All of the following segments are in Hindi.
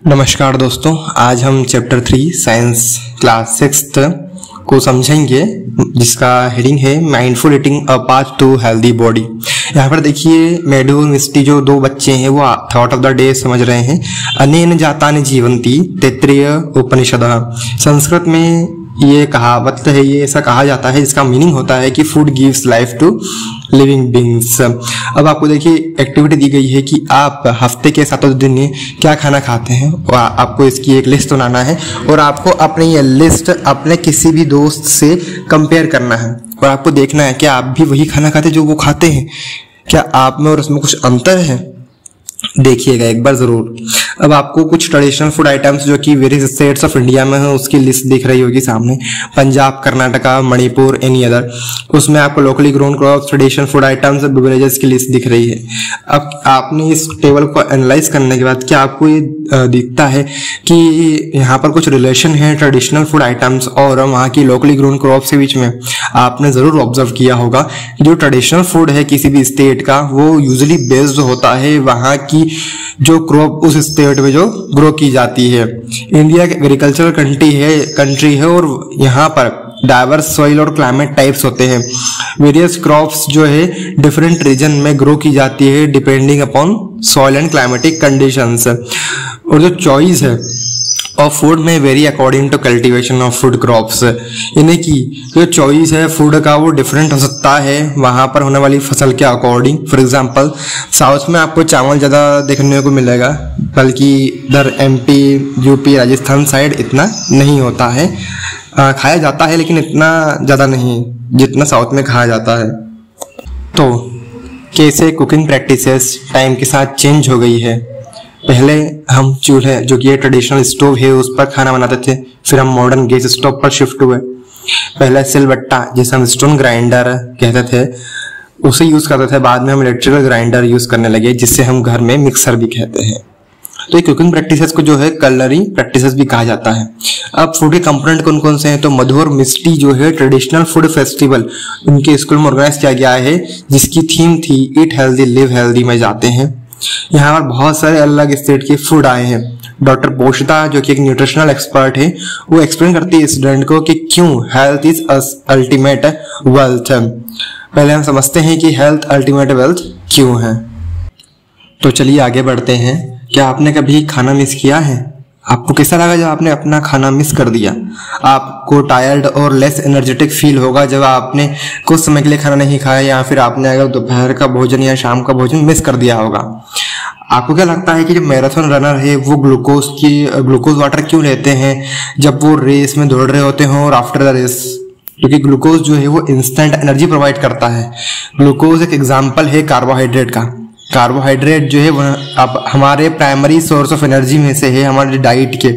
नमस्कार दोस्तों, आज हम चैप्टर 3 साइंस क्लास 6th को समझेंगे, जिसका हेडिंग है mindful eating a path to healthy body. यहाँ पर देखिए मेडू और मिस्टी जो दो बच्चे हैं वो थॉट ऑफ द डे समझ रहे हैं। अनेन जातानि जीवंती तैत्तिरीय उपनिषदः। संस्कृत में ये कहावत है, ये ऐसा कहा जाता है जिसका मीनिंग होता है कि food gives life to living beings. अब आपको देखिए एक्टिविटी दी गई है कि आप हफ्ते के 7 दिन में क्या खाना खाते हैं और आपको इसकी एक लिस्ट बनाना है और आपको अपनी ये लिस्ट अपने किसी भी दोस्त से कंपेयर करना है और आपको देखना है कि आप भी वही खाना खाते जो वो खाते हैं, क्या आप में और उसमें कुछ अंतर है। देखिएगा एक बार जरूर। अब आपको कुछ ट्रेडिशनल फूड आइटम्स जो कि वेरियस स्टेट्स ऑफ इंडिया में है उसकी लिस्ट दिख रही होगी सामने, पंजाब, कर्नाटका, मणिपुर, एनी अदर। उसमें आपको locally grown crops, traditional food items, beverages की लिस्ट दिख रही है। अब आपने इस टेबल को एनालाइज करने के बाद क्या आपको ये दिखता है कि यहाँ पर कुछ रिलेशन है ट्रेडिशनल फूड आइटम्स और वहाँ की लोकली ग्रोन क्रॉप्स के बीच में? आपने जरूर ऑब्जर्व किया होगा कि जो ट्रेडिशनल फूड है किसी भी स्टेट का वो यूजुअली बेस्ड होता है वहाँ की जो क्रॉप उस स्टेट में जो ग्रो की जाती है। इंडिया एक एग्रीकल्चरल कंट्री है और यहाँ पर डाइवर्स सॉइल और क्लाइमेट टाइप्स होते हैं। वेरियस क्रॉप्स जो है डिफरेंट रीजन में ग्रो की जाती है depending upon soil and climatic conditions. और जो चॉइस है ऑफ फूड में very according to cultivation of food crops, यानी कि जो चॉइस है फूड का वो डिफरेंट हो सकता है वहाँ पर होने वाली फसल के अकॉर्डिंग। फॉर एग्जांपल साउथ में आपको चावल ज़्यादा देखने को मिलेगा, बल्कि इधर एमपी, यूपी, राजस्थान साइड इतना नहीं होता है। खाया जाता है लेकिन इतना ज़्यादा नहीं जितना साउथ में खाया जाता है। तो कैसे कुकिंग प्रैक्टिसेस टाइम के साथ चेंज हो गई है। पहले हम चूल्हे जो कि ट्रेडिशनल स्टोव है उस पर खाना बनाते थे, फिर हम मॉडर्न गैस स्टोव पर शिफ्ट हुए। पहले सिलबट्टा जिसे हम स्टोन ग्राइंडर कहते थे उसे यूज करते थे, बाद में हम इलेक्ट्रिकल ग्राइंडर यूज करने लगे जिससे हम घर में मिक्सर भी कहते हैं। तो ये कुकिंग प्रैक्टिसेस को जो है कलरी प्रैक्टिसेस भी कहा जाता है। अब फूड के कंपोनेंट कौन कौन से हैं, तो मधु और मिष्टी जो है ट्रेडिशनल फूड फेस्टिवल उनके स्कूल में ऑर्गेनाइज किया गया है जिसकी थीम थी ईट हेल्दी लिव हेल्दी में जाते हैं। यहाँ पर बहुत सारे अलग स्टेट के फूड आए हैं। डॉक्टर पोशिता जो कि एक न्यूट्रिशनल एक्सपर्ट है वो एक्सप्लेन करती है स्टूडेंट को कि क्यों हेल्थ इज अल्टीमेट वेल्थ। पहले हम समझते हैं कि हेल्थ अल्टीमेट वेल्थ क्यों है। तो चलिए आगे बढ़ते हैं। क्या आपने कभी खाना मिस किया है? आपको कैसा लगा जब आपने अपना खाना मिस कर दिया? आपको टायर्ड और लेस एनर्जेटिक फील होगा जब आपने कुछ समय के लिए खाना नहीं खाया या फिर आपने अगर दोपहर का भोजन या शाम का भोजन मिस कर दिया होगा। आपको क्या लगता है कि जो मैराथन रनर है वो ग्लूकोज वाटर क्यों लेते हैं जब वो रेस में दौड़ रहे होते हैं और आफ्टर द रेस? क्योंकि ग्लूकोज जो है वो इंस्टेंट एनर्जी प्रोवाइड करता है। ग्लूकोज एक एग्जाम्पल है कार्बोहाइड्रेट का। कार्बोहाइड्रेट जो है वह अब हमारे प्राइमरी सोर्स ऑफ एनर्जी में से है हमारे डाइट के,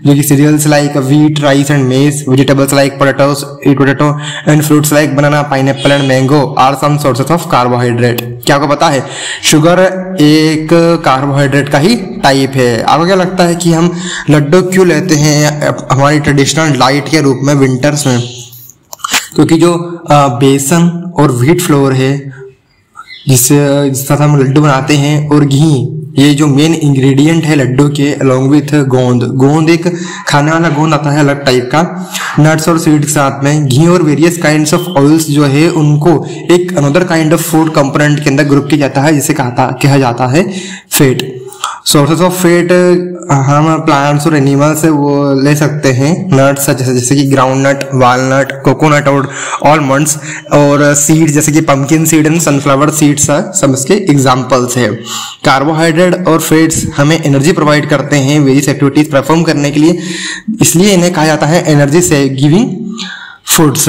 जो कि cereals like wheat, rice and maize, vegetables like potato and fruits like banana, pineapple and mango are some sources of carbohydrate. क्या आपको पता है शुगर एक कार्बोहाइड्रेट का ही टाइप है। आपको क्या लगता है कि हम लड्डू क्यों लेते हैं हमारी ट्रेडिशनल डाइट के रूप में विंटर्स में? क्योंकि जो बेसन और व्हीट फ्लोर है जिससे हम लड्डू बनाते हैं, और घी, ये जो मेन इंग्रेडिएंट है लड्डू के, अलॉन्ग विथ गोंद एक खाने वाला गोंद आता है अलग टाइप का, नट्स और सीड्स के साथ में घी और वेरियस काइंड्स ऑफ ऑयल्स जो है उनको एक another kind of food component के अंदर ग्रुप किया जाता है जिसे कहा जाता है फैट। सोर्सेस ऑफ फैट हम प्लांट्स और एनिमल्स से वो ले सकते हैं, नट्स जैसे कि ग्राउंड नट, वालनट, कोकोनट और आलमंड्स, और सीड्स जैसे कि pumpkin seed and sunflower seeds सब इसके एग्जांपल्स है। कार्बोहाइड्रेट और फैट्स हमें एनर्जी प्रोवाइड करते हैं वेरियस एक्टिविटीज परफॉर्म करने के लिए, इसलिए इन्हें कहा जाता है एनर्जी से गिविंग फूड्स।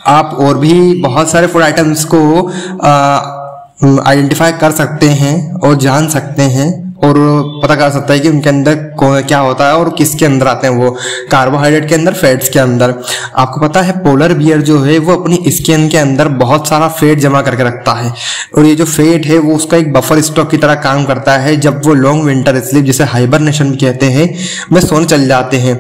आप और भी बहुत सारे फूड आइटम्स को आइडेंटिफाई कर सकते हैं और जान सकते हैं और पता कर सकता है कि उनके अंदर क्या होता है और किसके अंदर आते हैं, वो कार्बोहाइड्रेट के अंदर, फैट्स के अंदर। आपको पता है पोलर बियर जो है वो अपनी स्किन के अंदर बहुत सारा फैट जमा करके रखता है और ये जो फैट है वो उसका एक बफर स्टॉक की तरह काम करता है। जब वो लॉन्ग विंटर स्लीप जिसे हाइबरनेशन कहते हैं में सोने चल जाते हैं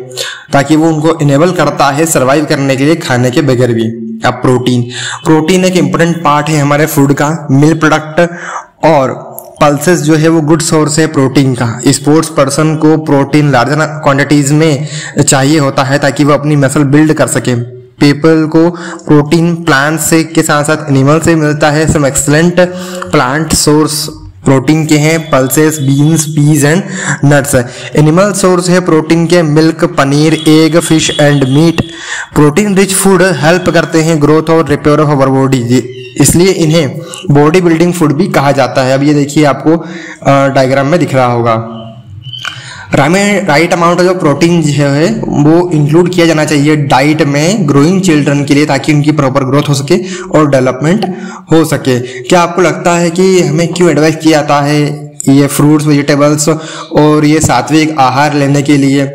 ताकि वो उनको इनेबल करता है सर्वाइव करने के लिए खाने के बगैर भी। अब प्रोटीन एक इम्पोर्टेंट पार्ट है हमारे फूड का, मिल्क प्रोडक्ट और पल्सेस जो है वो गुड सोर्स है प्रोटीन का। स्पोर्ट्स पर्सन को प्रोटीन लार्जर क्वांटिटीज में चाहिए होता है ताकि वो अपनी मसल बिल्ड कर सके। पीपल को प्रोटीन प्लांट से के साथ साथ एनिमल से मिलता है। Some excellent plant source protein के हैं pulses, beans, peas and nuts. Animal source है प्रोटीन के milk, paneer, egg, fish and meat. Protein rich food help करते हैं ग्रोथ और रिपेयर ऑफ अवर बॉडी, इसलिए इन्हें बॉडी बिल्डिंग फूड भी कहा जाता है। अब ये देखिए आपको डायग्राम में दिख रहा होगा। राइट अमाउंट ऑफ प्रोटीन जो है वो इंक्लूड किया जाना चाहिए डाइट में ग्रोइंग चिल्ड्रन के लिए, ताकि उनकी प्रॉपर ग्रोथ हो सके और डेवलपमेंट हो सके। क्या आपको लगता है कि हमें क्यों एडवाइस किया जाता है ये फ्रूट्स, वेजिटेबल्स और ये सात्विक आहार लेने के लिए?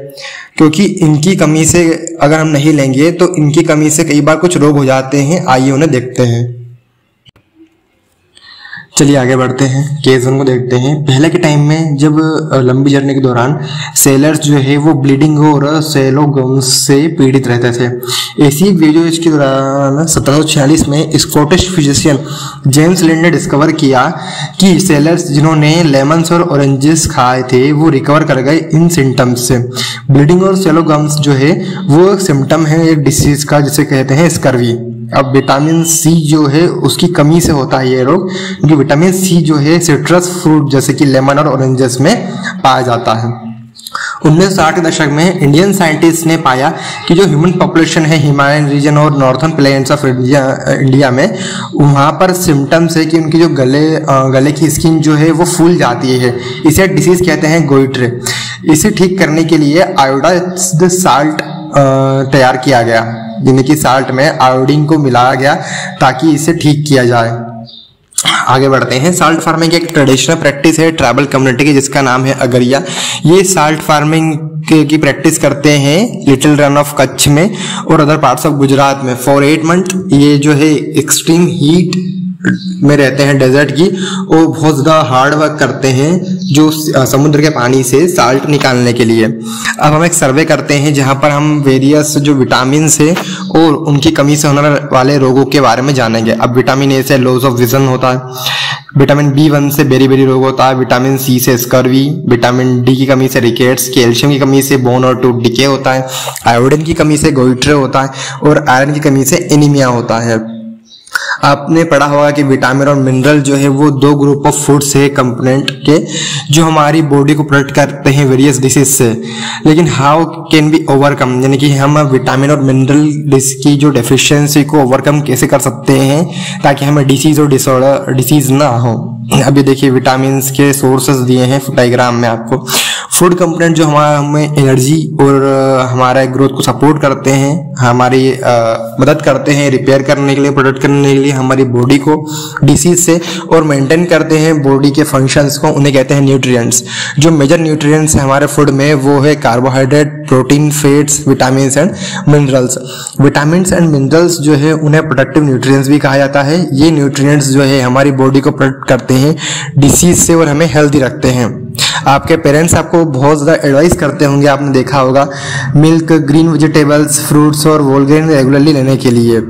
क्योंकि इनकी कमी से अगर हम नहीं लेंगे तो इनकी कमी से कई बार कुछ रोग हो जाते हैं। आइए उन्हें देखते हैं। चलिए आगे बढ़ते हैं, केस 1 को देखते हैं। पहले के टाइम में जब लंबी जर्नी के दौरान सेलर्स जो है वो ब्लीडिंग और सेलो गम्स से पीड़ित रहते थे। ऐसी वीडियो इसके दौरान 1746 में स्कॉटिश फिजिशियन जेम्स लिंड ने डिस्कवर किया कि सेलर्स जिन्होंने लेमन्स और ऑरेंजेस खाए थे वो रिकवर कर गए इन सिम्टम्स से। ब्लीडिंग और सेलो गम्स जो है वो एक सिम्टम है एक डिसीज का जिसे कहते हैं स्कर्वी। अब विटामिन सी जो है उसकी कमी से होता है ये रोग, क्योंकि विटामिन सी जो है सिट्रस फ्रूट जैसे कि लेमन और ऑरेंजेस में पाया जाता है। 1960 के दशक में इंडियन साइंटिस्ट ने पाया कि जो ह्यूमन पॉपुलेशन है हिमालयन रीजन और नॉर्थर्न प्लेन्स ऑफ इंडिया में, वहाँ पर सिम्टम्स है कि उनकी जो गले की स्किन जो है वो फूल जाती है। इसे डिसीज कहते हैं गोइट्रे। इसे ठीक करने के लिए आयोडाइज्ड साल्ट तैयार किया गया, जिन्हें की साल्ट में आयोडीन को मिलाया गया ताकि इसे ठीक किया जाए। आगे बढ़ते हैं। साल्ट फार्मिंग एक ट्रेडिशनल प्रैक्टिस है ट्राइबल कम्युनिटी की जिसका नाम है अगरिया। ये साल्ट फार्मिंग की प्रैक्टिस करते हैं लिटिल रन ऑफ कच्छ में और अदर पार्ट्स ऑफ गुजरात में फॉर 8 मंथ। ये जो है एक्सट्रीम हीट में रहते हैं डेजर्ट की और बहुत ज़्यादा हार्ड वर्क करते हैं जो समुद्र के पानी से साल्ट निकालने के लिए। अब हम एक सर्वे करते हैं जहां पर हम वेरियस जो विटामिन है और उनकी कमी से होने वाले रोगों के बारे में जानेंगे। अब विटामिन ए से लॉस ऑफ विजन होता है, विटामिन B1 से बेरी रोग होता है, विटामिन सी से स्कर्वी, विटामिन डी की कमी से रिकेट्स, कैल्शियम की कमी से बोन और टूथ डिके होता है, आयोडीन की कमी से गोइट्रे होता है और आयरन की कमी से एनीमिया होता है। आपने पढ़ा होगा कि विटामिन और मिनरल जो है वो 2 ग्रुप ऑफ फूड्स है कंपोनेंट के जो हमारी बॉडी को प्रोटेक्ट करते हैं वेरियस डिसीज से। लेकिन हाउ कैन बी ओवरकम, यानी कि हम विटामिन और मिनरल की जो डेफिशिएंसी को ओवरकम कैसे कर सकते हैं ताकि हमें डिसीज और डिसीज ना हो। अब ये देखिए विटामिन के सोर्सेस दिए हैं डायग्राम में आपको। फूड कंपोनेंट जो हमें एनर्जी और हमारे ग्रोथ को सपोर्ट करते हैं, हमारी मदद करते हैं रिपेयर करने के लिए, प्रोटेक्ट करने के लिए हमारी बॉडी को डिसीज से और मेंटेन करते हैं बॉडी के फंक्शंस को, उन्हें कहते हैं न्यूट्रिएंट्स। जो मेजर न्यूट्रिएंट्स हैं हमारे फूड में वो है carbohydrate, protein, fats, vitamin and minerals. Vitamin and minerals जो है उन्हें प्रोटेक्टिव न्यूट्रिएंट्स भी कहा जाता है। ये न्यूट्रिएंट्स जो है हमारी बॉडी को प्रोटेक्ट करते हैं डिसीज से और हमें हेल्दी रखते हैं। आपके पेरेंट्स आपको बहुत ज़्यादा एडवाइस करते होंगे, आपने देखा होगा मिल्क, ग्रीन वेजिटेबल्स, फ्रूट्स और होल ग्रेन रेगुलरली लेने के लिए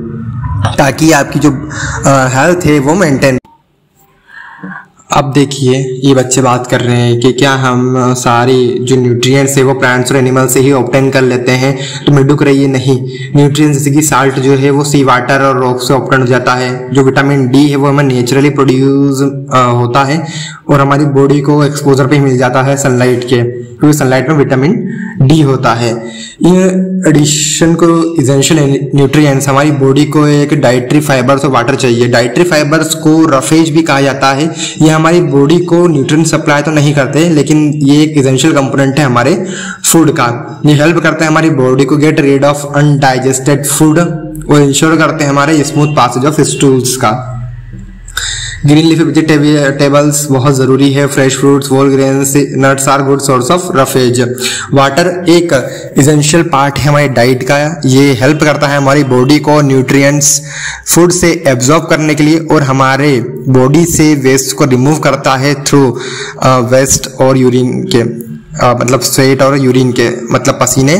ताकि आपकी जो हेल्थ है वो मेंटेन। अब देखिए ये बच्चे बात कर रहे हैं कि क्या हम सारी जो न्यूट्रिएंट्स है वो प्लांट्स और एनिमल से ही ऑब्टेन कर लेते हैं, तो मिडुक रहिए नहीं। न्यूट्रिएंट्स जैसे कि साल्ट जो है वो सी वाटर और रॉक से ऑब्टेन हो जाता है। जो विटामिन डी है वो हमें नेचुरली प्रोड्यूस होता है और हमारी बॉडी को एक्सपोजर पे ही मिल जाता है सनलाइट के, क्योंकि सनलाइट में विटामिन डी होता है। इन एडिशन को एसेंशियल न्यूट्रिएंट्स हमारी बॉडी को एक डाइटरी फाइबर्स और वाटर चाहिए। डाइटरी फाइबर्स को रफेज भी कहा जाता है। ये हमारी बॉडी को न्यूट्रिएंट सप्लाई तो नहीं करते, लेकिन ये एक एसेंशियल कंपोनेंट है हमारे फूड का। ये हेल्प करता है हमारी बॉडी को get rid of undigested food और इंश्योर करते हैं हमारे स्मूथ पासेज ऑफ स्टूल्स का। ग्रीन लीफी वेजिटेबल्स बहुत जरूरी है। Fresh fruits, whole grains, nuts are good source of roughage. Water एक एसेंशियल पार्ट है हमारी डाइट का। ये हेल्प करता है हमारी बॉडी को न्यूट्रिएंट्स फूड से एब्जॉर्ब करने के लिए और हमारे बॉडी से वेस्ट को रिमूव करता है थ्रू वेस्ट और यूरिन के। मतलब स्वेट और यूरिन के मतलब पसीने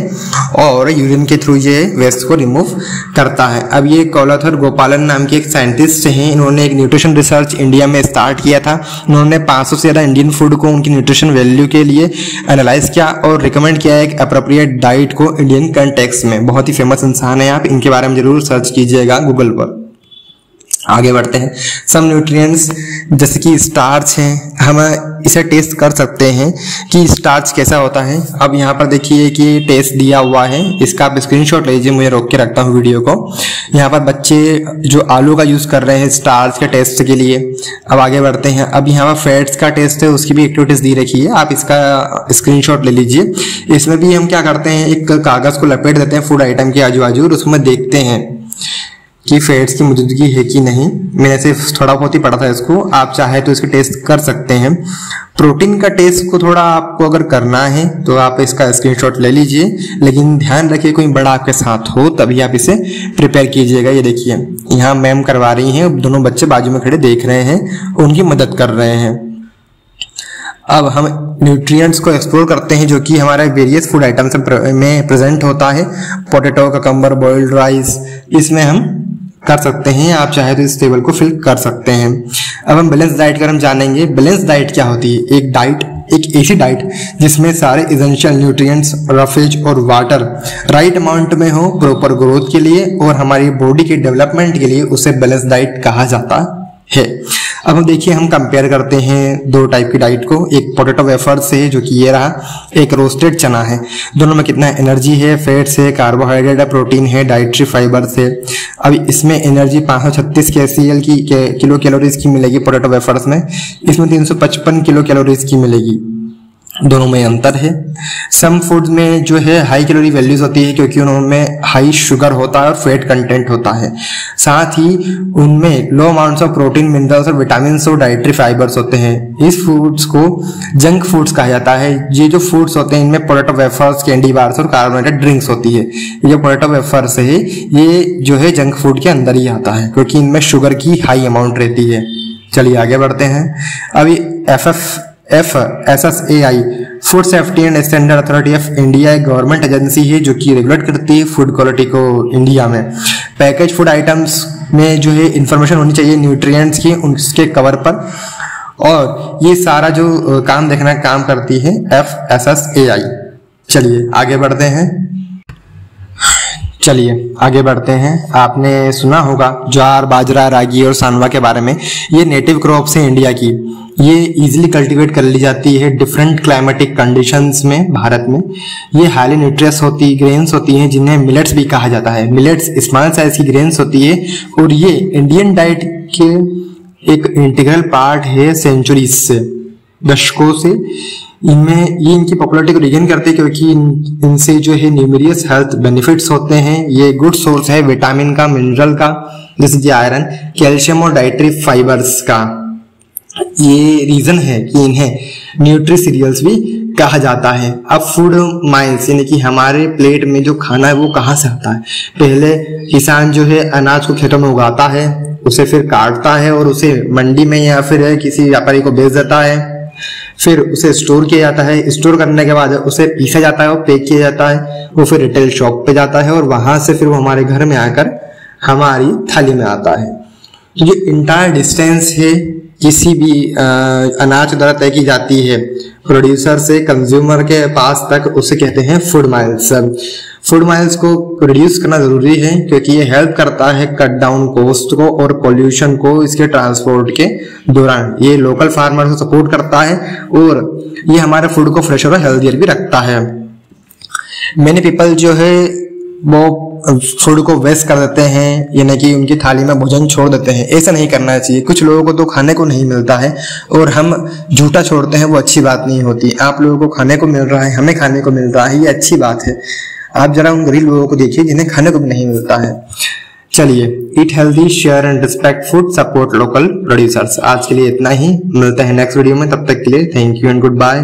और यूरिन के थ्रू ये वेस्ट को रिमूव करता है। अब ये कोलाथर गोपालन नाम के एक साइंटिस्ट हैं, इन्होंने एक न्यूट्रिशन रिसर्च इंडिया में स्टार्ट किया था। उन्होंने 500 से ज़्यादा इंडियन फूड को उनकी न्यूट्रिशन वैल्यू के लिए एनालाइज किया और रिकमेंड किया एक अप्रोप्रिएट डाइट को इंडियन कंटेक्स्ट में। बहुत ही फेमस इंसान है, आप इनके बारे में जरूर सर्च कीजिएगा गूगल पर। आगे बढ़ते हैं। सम न्यूट्रिएंट्स जैसे कि स्टार्च हैं, हम इसे टेस्ट कर सकते हैं कि स्टार्च कैसा होता है। अब यहाँ पर देखिए कि टेस्ट दिया हुआ है, इसका आप स्क्रीनशॉट लीजिए, मुझे रोक के रखता हूँ वीडियो को। यहाँ पर बच्चे जो आलू का यूज़ कर रहे हैं स्टार्च के टेस्ट के लिए। अब आगे बढ़ते हैं। अब यहाँ पर फैट्स का टेस्ट है, उसकी भी एक्टिविटीज़ दी रखी है, आप इसका स्क्रीनशॉट ले लीजिए। इसमें भी हम क्या करते हैं, एक कागज़ को लपेट देते हैं फूड आइटम के आजू बाजू और उसमें देखते हैं कि फैट्स की मौजूदगी है कि नहीं। मैंने सिर्फ थोड़ा बहुत ही पढ़ा था इसको, आप चाहे तो इसके टेस्ट कर सकते हैं। प्रोटीन का टेस्ट को थोड़ा आपको अगर करना है तो आप इसका स्क्रीनशॉट ले लीजिए, लेकिन ध्यान रखिए कोई बड़ा आपके साथ हो तभी आप इसे प्रिपेयर कीजिएगा। ये देखिए यहाँ मैम करवा रही हैं, दोनों बच्चे बाजू में खड़े देख रहे हैं, उनकी मदद कर रहे हैं। अब हम न्यूट्रिएंट्स को एक्सप्लोर करते हैं जो कि हमारे वेरियस फूड आइटम्स में प्रेजेंट होता है। पोटैटो, ककम्बर, बॉइल्ड राइस, इसमें हम कर सकते हैं, आप चाहे तो इस टेबल को फिल कर सकते हैं। अब हम बैलेंस डाइट कर हम जानेंगे। बैलेंस डाइट क्या होती है? एक ऐसी डाइट जिसमें सारे एसेंशियल न्यूट्रिएंट्स, रफेज और वाटर राइट अमाउंट में हो प्रॉपर ग्रोथ के लिए और हमारी बॉडी के डेवलपमेंट के लिए, उसे बैलेंस डाइट कहा जाता है। अब हम देखिए हम कंपेयर करते हैं दो टाइप की डाइट को। एक पोटैटो वेफर से जो कि ये रहा, एक रोस्टेड चना है। दोनों में कितना एनर्जी है, फैट्स है, कार्बोहाइड्रेट है, प्रोटीन है, डाइटरी फाइबर्स है। अब इसमें एनर्जी 536 KCal की किलो कैलोरीज की मिलेगी पोटैटो वेफर्स में, इसमें 355 किलो कैलोरीज की मिलेगी। दोनों में अंतर है। सम फूड्स में जो है हाई कैलोरी वैल्यूज होती है क्योंकि उनमें हाई शुगर होता है और फैट कंटेंट होता है। साथ ही उनमें लो अमाउंट्स ऑफ प्रोटीन, मिनरल्स और विटामिन और डाइटरी फाइबर्स होते हैं। इस फूड्स को जंक फूड्स कहा जाता है। ये जो फूड्स होते हैं इनमें पोटैटो वेफर्स, कैंडी बार्स और कार्बोनेटेड ड्रिंक्स होती है। ये जो पोटैटो वेफर्स है ये जो है जंक फूड के अंदर ही आता है क्योंकि इनमें शुगर की हाई अमाउंट रहती है। चलिए आगे बढ़ते हैं। अभी FSSAI food safety and standard authority of India एक गवर्नमेंट एजेंसी है जो कि रेगुलेट करती है फूड क्वालिटी को इंडिया में। पैकेज फूड आइटम्स में जो है इंफॉर्मेशन होनी चाहिए न्यूट्रिएंट्स की उसके कवर पर, और ये सारा जो काम देखना काम करती है FSSAI। चलिए आगे बढ़ते हैं। आपने सुना होगा ज्वार, बाजरा, रागी और सांवा के बारे में। ये नेटिव क्रॉप्स हैं इंडिया की। ये इजीली कल्टीवेट कर ली जाती है डिफरेंट क्लाइमेटिक कंडीशंस में भारत में। ये हाईली न्यूट्रियस ग्रेन्स होती हैं जिन्हें मिलेट्स भी कहा जाता है। मिलेट्स स्मॉल साइज की ग्रेन्स होती है और ये इंडियन डाइट के एक इंटीग्रल पार्ट है सेंचुरीज से, दशकों से। इनकी पॉपुलरिटी को रिगेन करते हैं क्योंकि इनसे जो है न्यूमेरियस हेल्थ बेनिफिट्स होते हैं। ये गुड सोर्स है विटामिन का, मिनरल का, जैसे कि आयरन, कैल्शियम और डाइटरी फाइबर्स का। ये रीजन है कि इन्हें न्यूट्री सीरियल्स भी कहा जाता है। अब फूड माइल्स यानी कि हमारे प्लेट में जो खाना है वो कहाँ से आता है? पहले किसान जो है अनाज को खेतों में उगाता है, उसे फिर काटता है और उसे मंडी में या फिर किसी व्यापारी को बेच देता है। फिर उसे स्टोर किया जाता है। स्टोर करने के बाद उसे पीसा जाता है और पैक किया जाता है। वो फिर रिटेल शॉप पे जाता है और वहां से फिर वो हमारे घर में आकर हमारी थाली में आता है। तो ये इंटायर डिस्टेंस है किसी भी अनाज द्वारा तय की जाती है प्रोड्यूसर से कंज्यूमर के पास तक, उसे कहते हैं फूड माइल्स। फूड माइल्स को रिड्यूस करना जरूरी है क्योंकि ये हेल्प करता है कट डाउन कॉस्ट को और पोल्यूशन को इसके ट्रांसपोर्ट के दौरान। ये लोकल फार्मर को सपोर्ट करता है और ये हमारे फूड को फ्रेश और हेल्दियर भी रखता है। मेनी पीपल जो है वो फूड को वेस्ट कर देते हैं, यानी कि उनकी थाली में भोजन छोड़ देते हैं। ऐसा नहीं करना चाहिए। कुछ लोगों को तो खाने को नहीं मिलता है और हम झूठा छोड़ते हैं, वो अच्छी बात नहीं होती। आप लोगों को खाने को मिल रहा है, हमें खाने को मिल रहा है, ये अच्छी बात है। आप जरा उन गरीब लोगों को देखिए जिन्हें खाने को भी नहीं मिलता है। चलिए, eat healthy, share and respect food, support local producers. आज के लिए इतना ही, मिलते हैं नेक्स्ट वीडियो में। तब तक के लिए thank you and good bye.